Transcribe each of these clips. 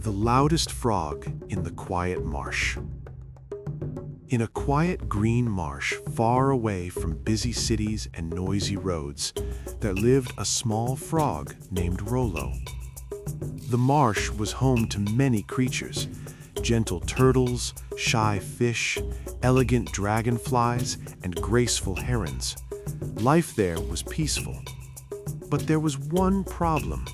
The loudest frog in the quiet marsh. In a quiet green marsh far away from busy cities and noisy roads, there lived a small frog named Rollo. The marsh was home to many creatures: gentle turtles, shy fish, elegant dragonflies, and graceful herons. Life there was peaceful. But there was one problem.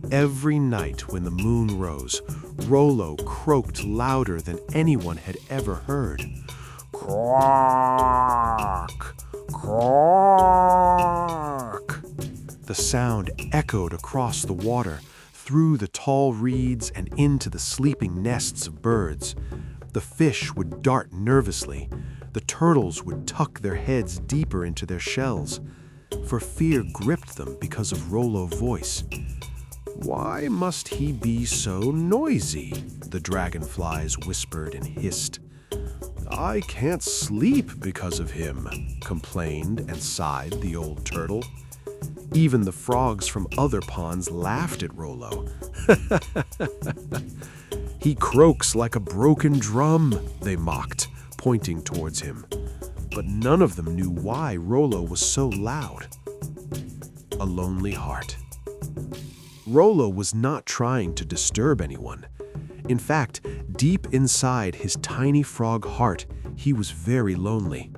Every night when the moon rose, Rollo croaked louder than anyone had ever heard. Croak! Croak! The sound echoed across the water, through the tall reeds and into the sleeping nests of birds. The fish would dart nervously. The turtles would tuck their heads deeper into their shells, for fear gripped them because of Rollo's voice. "Why must he be so noisy?" the dragonflies whispered and hissed. "I can't sleep because of him," complained and sighed the old turtle. Even the frogs from other ponds laughed at Rollo. "He croaks like a broken drum," they mocked, pointing towards him. But none of them knew why Rollo was so loud. A lonely heart. Rollo was not trying to disturb anyone. In fact, deep inside his tiny frog heart, he was very lonely.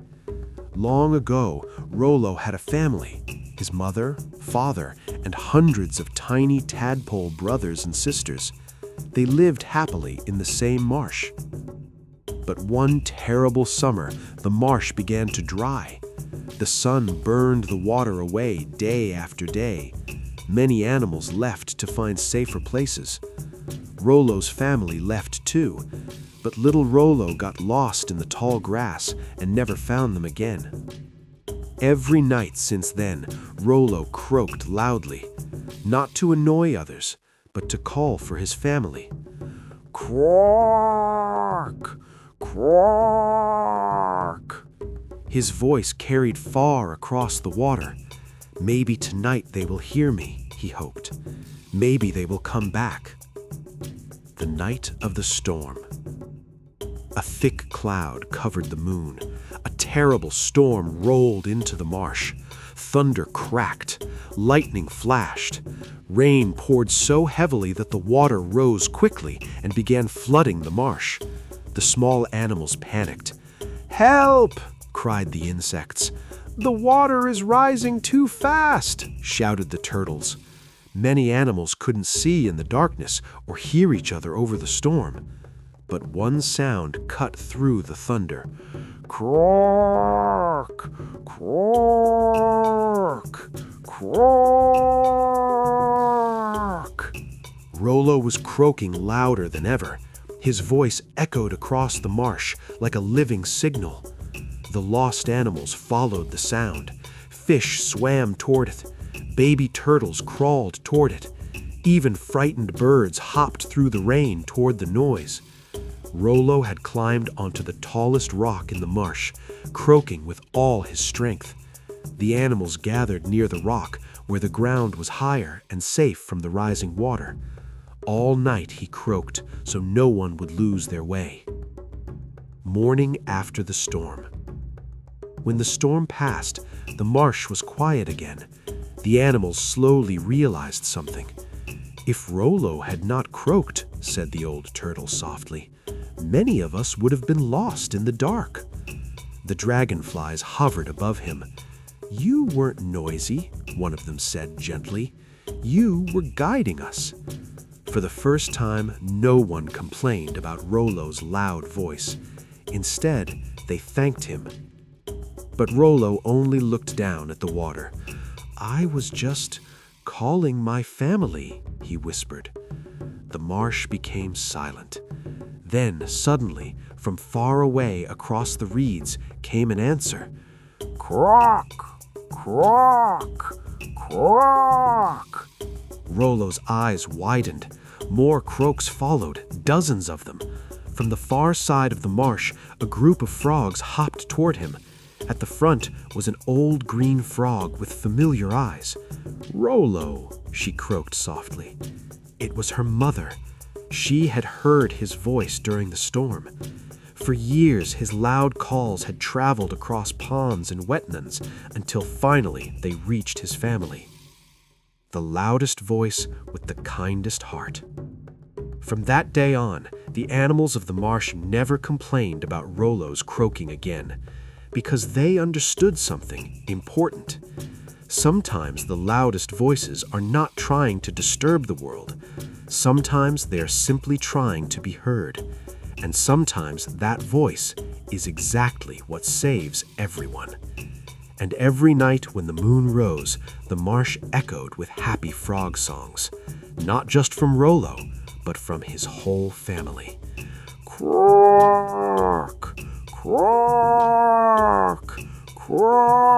Long ago, Rollo had a family: his mother, father, and hundreds of tiny tadpole brothers and sisters. They lived happily in the same marsh. But one terrible summer, the marsh began to dry. The sun burned the water away day after day. Many animals left to find safer places. Rollo's family left too, but little Rollo got lost in the tall grass and never found them again. Every night since then, Rollo croaked loudly, not to annoy others, but to call for his family. Croak! Croak! His voice carried far across the water. "Maybe tonight they will hear me," he hoped. "Maybe they will come back." The night of the storm. A thick cloud covered the moon. A terrible storm rolled into the marsh. Thunder cracked. Lightning flashed. Rain poured so heavily that the water rose quickly and began flooding the marsh. The small animals panicked. "Help!" cried the insects. "The water is rising too fast!" shouted the turtles. Many animals couldn't see in the darkness or hear each other over the storm. But one sound cut through the thunder. Croak! Croak! Croak! Rollo was croaking louder than ever. His voice echoed across the marsh like a living signal. The lost animals followed the sound. Fish swam toward it. Baby turtles crawled toward it. Even frightened birds hopped through the rain toward the noise. Rollo had climbed onto the tallest rock in the marsh, croaking with all his strength. The animals gathered near the rock, where the ground was higher and safe from the rising water. All night he croaked, so no one would lose their way. Morning after the storm. When the storm passed, the marsh was quiet again. The animals slowly realized something. "If Rollo had not croaked," said the old turtle softly, "many of us would have been lost in the dark." The dragonflies hovered above him. "You weren't noisy," one of them said gently. "You were guiding us." For the first time, no one complained about Rollo's loud voice. Instead, they thanked him. But Rollo only looked down at the water. "I was just calling my family," he whispered. The marsh became silent. Then, suddenly, from far away across the reeds came an answer. "Croak! Croak! Croak!" Rollo's eyes widened. More croaks followed, dozens of them. From the far side of the marsh, a group of frogs hopped toward him. At the front was an old green frog with familiar eyes. "Rollo," she croaked softly. It was her mother. She had heard his voice during the storm. For years, his loud calls had traveled across ponds and wetlands until finally they reached his family. The loudest voice with the kindest heart. From that day on, the animals of the marsh never complained about Rollo's croaking again, because they understood something important. Sometimes the loudest voices are not trying to disturb the world. Sometimes they are simply trying to be heard. And sometimes that voice is exactly what saves everyone. And every night when the moon rose, the marsh echoed with happy frog songs, not just from Rollo, but from his whole family. Croak, croak, croak.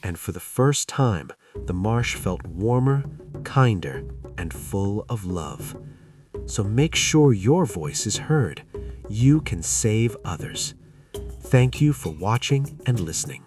And for the first time, the marsh felt warmer, kinder, and full of love. So make sure your voice is heard. You can save others. Thank you for watching and listening.